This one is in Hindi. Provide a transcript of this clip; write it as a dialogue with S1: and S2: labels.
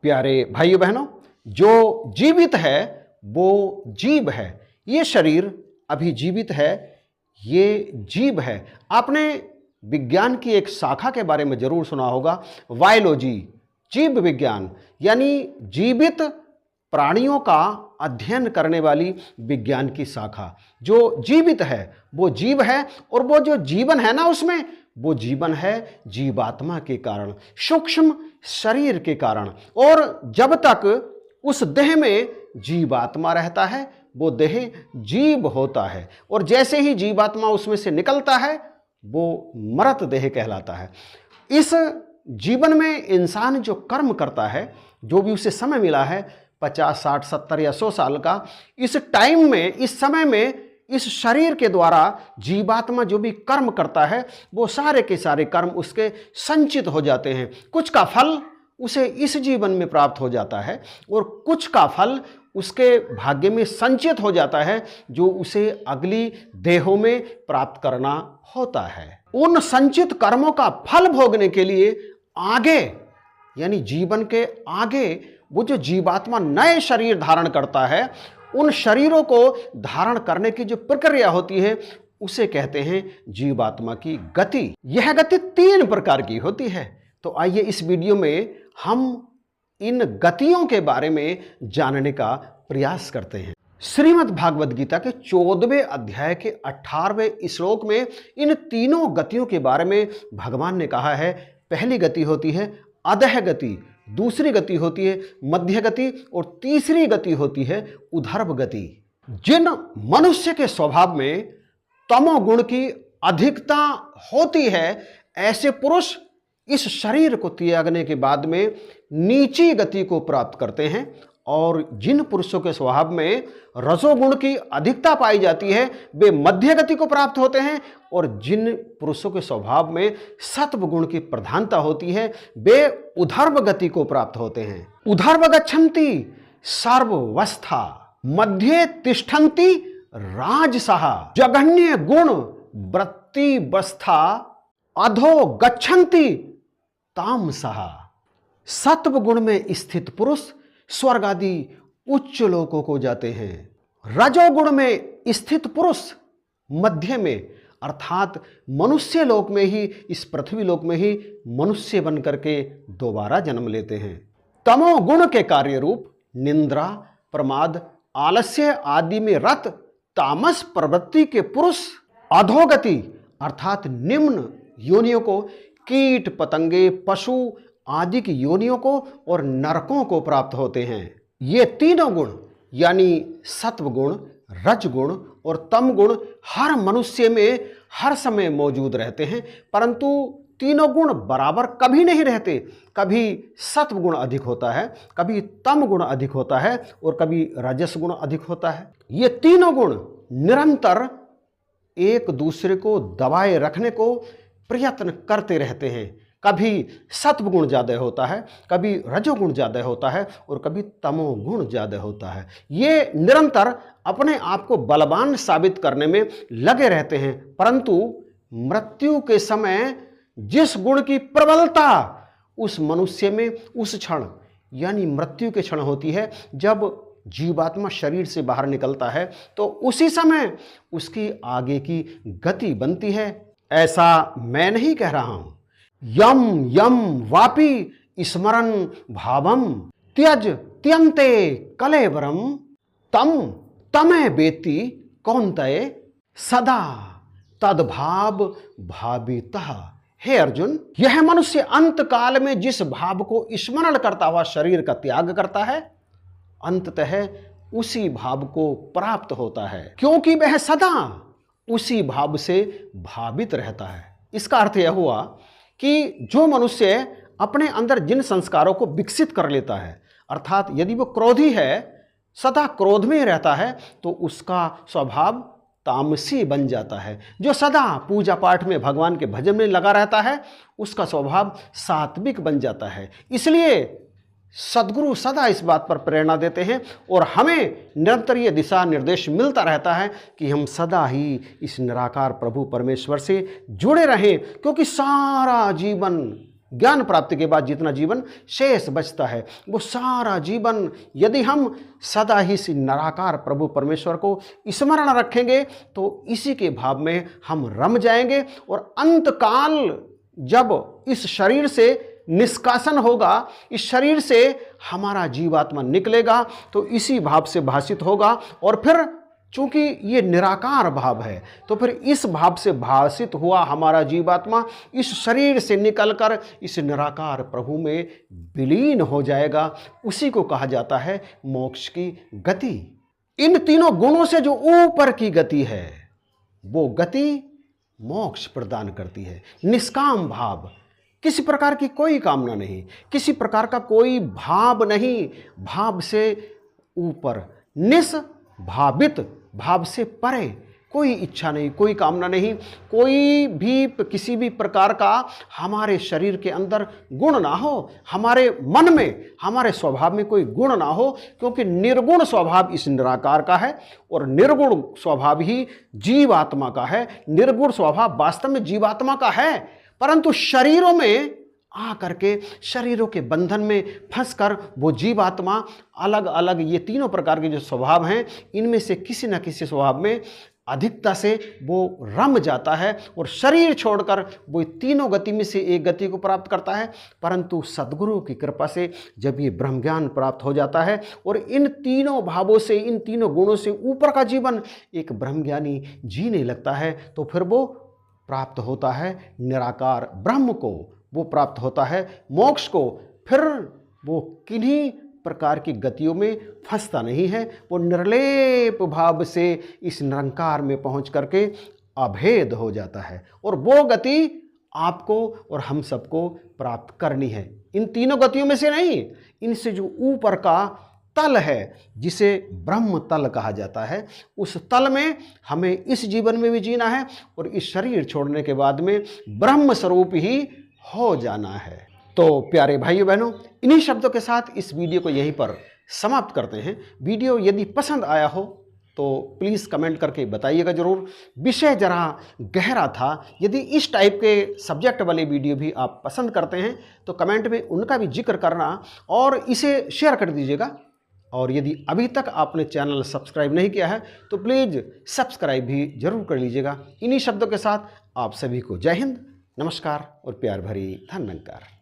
S1: प्यारे भाइयों बहनों, जो जीवित है वो जीव है। ये शरीर अभी जीवित है, ये जीव है। आपने विज्ञान की एक शाखा के बारे में जरूर सुना होगा, वायोलॉजी, जीव विज्ञान, यानी जीवित प्राणियों का अध्ययन करने वाली विज्ञान की शाखा। जो जीवित है वो जीव है, और वो जो जीवन है ना उसमें, वो जीवन है जीवात्मा के कारण, सूक्ष्म शरीर के कारण। और जब तक उस देह में जीवात्मा रहता है वो देह जीव होता है, और जैसे ही जीवात्मा उसमें से निकलता है वो मृत देह कहलाता है। इस जीवन में इंसान जो कर्म करता है, जो भी उसे समय मिला है 50, 60, 70 या 100 साल का, इस टाइम में, इस समय में, इस शरीर के द्वारा जीवात्मा जो भी कर्म करता है वो सारे के सारे कर्म उसके संचित हो जाते हैं। कुछ का फल उसे इस जीवन में प्राप्त हो जाता है, और कुछ का फल उसके भाग्य में संचित हो जाता है जो उसे अगली देहों में प्राप्त करना होता है। उन संचित कर्मों का फल भोगने के लिए आगे, यानी जीवन के आगे, वो जो जीवात्मा नए शरीर धारण करता है, उन शरीरों को धारण करने की जो प्रक्रिया होती है उसे कहते हैं जीवात्मा की गति। यह गति 3 प्रकार की होती है। तो आइए इस वीडियो में हम इन गतियों के बारे में जानने का प्रयास करते हैं। श्रीमद् भागवत गीता के 14वें अध्याय के 18वें श्लोक में इन तीनों गतियों के बारे में भगवान ने कहा है। पहली गति होती है अधः गति, दूसरी गति होती है मध्य गति, और तीसरी गति होती है उधर्व गति। जिन मनुष्य के स्वभाव में तमोगुण की अधिकता होती है, ऐसे पुरुष इस शरीर को त्यागने के बाद में नीची गति को प्राप्त करते हैं, और जिन पुरुषों के स्वभाव में रजोगुण की अधिकता पाई जाती है वे मध्य गति को प्राप्त होते हैं, और जिन पुरुषों के स्वभाव में सत्व गुण की प्रधानता होती है वे उधर्व गति को प्राप्त होते हैं। उधर्व गच्छन्ति सर्वस्था, मध्य तिष्ठन्ति राजसः, जघन्य गुण वृत्ति वस्था, अधो गच्छन्ति तामसः। सत्व गुण में स्थित पुरुष स्वर्ग आदि उच्च लोकों को जाते हैं। रजोगुण में स्थित पुरुष मध्य में, अर्थात मनुष्य लोक में ही, इस पृथ्वी लोक में ही मनुष्य बन करके दोबारा जन्म लेते हैं। तमोगुण के कार्य रूप निंद्रा, प्रमाद, आलस्य आदि में रत तामस प्रवृत्ति के पुरुष अधोगति, अर्थात निम्न योनियों को, कीट पतंगे, पशु आदि की योनियों को और नरकों को प्राप्त होते हैं। ये तीनों गुण यानी सत्व गुण, रज गुण और तम गुण हर मनुष्य में हर समय मौजूद रहते हैं, परंतु तीनों गुण बराबर कभी नहीं रहते। कभी सत्व गुण अधिक होता है, कभी तम गुण अधिक होता है, और कभी रजस गुण अधिक होता है। ये तीनों गुण निरंतर एक दूसरे को दबाए रखने को प्रयत्न करते रहते हैं। कभी सत्व गुण ज़्यादा होता है, कभी रजोगुण ज़्यादा होता है, और कभी तमोगुण ज़्यादा होता है। ये निरंतर अपने आप को बलवान साबित करने में लगे रहते हैं, परंतु मृत्यु के समय जिस गुण की प्रबलता उस मनुष्य में उस क्षण, यानी मृत्यु के क्षण होती है, जब जीवात्मा शरीर से बाहर निकलता है, तो उसी समय उसकी आगे की गति बनती है। ऐसा मैं नहीं कह रहा हूं। यम यम वापि स्मरन भावम त्यज त्यन्ते कलेवरम तम तमे वेत्ति कौन्तेय सदा तद्भाव भावितः। हे अर्जुन, यह मनुष्य अंत काल में जिस भाव को स्मरण करता हुआ शरीर का त्याग करता है, अंततः उसी भाव को प्राप्त होता है, क्योंकि वह सदा उसी भाव से भावित रहता है। इसका अर्थ यह हुआ कि जो मनुष्य अपने अंदर जिन संस्कारों को विकसित कर लेता है, अर्थात यदि वो क्रोधी है, सदा क्रोध में रहता है, तो उसका स्वभाव तामसी बन जाता है। जो सदा पूजा पाठ में, भगवान के भजन में लगा रहता है, उसका स्वभाव सात्विक बन जाता है। इसलिए सद्गुरु सदा इस बात पर प्रेरणा देते हैं, और हमें निरंतर ये दिशा निर्देश मिलता रहता है कि हम सदा ही इस निराकार प्रभु परमेश्वर से जुड़े रहें, क्योंकि सारा जीवन ज्ञान प्राप्ति के बाद जितना जीवन शेष बचता है वो सारा जीवन यदि हम सदा ही इस निराकार प्रभु परमेश्वर को स्मरण रखेंगे तो इसी के भाव में हम रम जाएंगे। और अंतकाल जब इस शरीर से निष्कासन होगा, इस शरीर से हमारा जीवात्मा निकलेगा तो इसी भाव से भाषित होगा। और फिर चूंकि ये निराकार भाव है तो फिर इस भाव से भाषित हुआ हमारा जीवात्मा इस शरीर से निकलकर इस निराकार प्रभु में विलीन हो जाएगा। उसी को कहा जाता है मोक्ष की गति। इन तीनों गुणों से जो ऊपर की गति है वो गति मोक्ष प्रदान करती है। निष्काम भाव, किसी प्रकार की कोई कामना नहीं, किसी प्रकार का कोई भाव नहीं, भाव से ऊपर, निष्भावित, भाव से परे, कोई इच्छा नहीं, कोई कामना नहीं, कोई भी किसी भी प्रकार का हमारे शरीर के अंदर गुण ना हो, हमारे मन में, हमारे स्वभाव में कोई गुण ना हो, क्योंकि निर्गुण स्वभाव इस निराकार का है और निर्गुण स्वभाव ही जीवात्मा का है। निर्गुण स्वभाव वास्तव में जीवात्मा का है, परंतु शरीरों में आ करके शरीरों के बंधन में फंसकर वो जीवात्मा अलग अलग ये तीनों प्रकार के जो स्वभाव हैं इनमें से किसी न किसी स्वभाव में अधिकता से वो रम जाता है और शरीर छोड़कर वो तीनों गति में से एक गति को प्राप्त करता है। परंतु सद्गुरु की कृपा से जब ये ब्रह्म ज्ञान प्राप्त हो जाता है और इन तीनों भावों से, इन तीनों गुणों से ऊपर का जीवन एक ब्रह्मज्ञानी जीने लगता है तो फिर वो प्राप्त होता है निराकार ब्रह्म को, वो प्राप्त होता है मोक्ष को। फिर वो किन्हीं प्रकार की गतियों में फंसता नहीं है, वो निर्लेप भाव से इस निरंकार में पहुंच करके अभेद हो जाता है और वो गति आपको और हम सबको प्राप्त करनी है। इन तीनों गतियों में से नहीं, इनसे जो ऊपर का तल है जिसे ब्रह्म तल कहा जाता है, उस तल में हमें इस जीवन में भी जीना है और इस शरीर छोड़ने के बाद में ब्रह्म स्वरूप ही हो जाना है। तो प्यारे भाइयों बहनों, इन्हीं शब्दों के साथ इस वीडियो को यहीं पर समाप्त करते हैं। वीडियो यदि पसंद आया हो तो प्लीज़ कमेंट करके बताइएगा ज़रूर। विषय जरा गहरा था, यदि इस टाइप के सब्जेक्ट वाले वीडियो भी आप पसंद करते हैं तो कमेंट में उनका भी जिक्र करना और इसे शेयर कर दीजिएगा। और यदि अभी तक आपने चैनल सब्सक्राइब नहीं किया है तो प्लीज़ सब्सक्राइब भी जरूर कर लीजिएगा। इन्हीं शब्दों के साथ आप सभी को जय हिंद, नमस्कार और प्यार भरी धन्यवाद।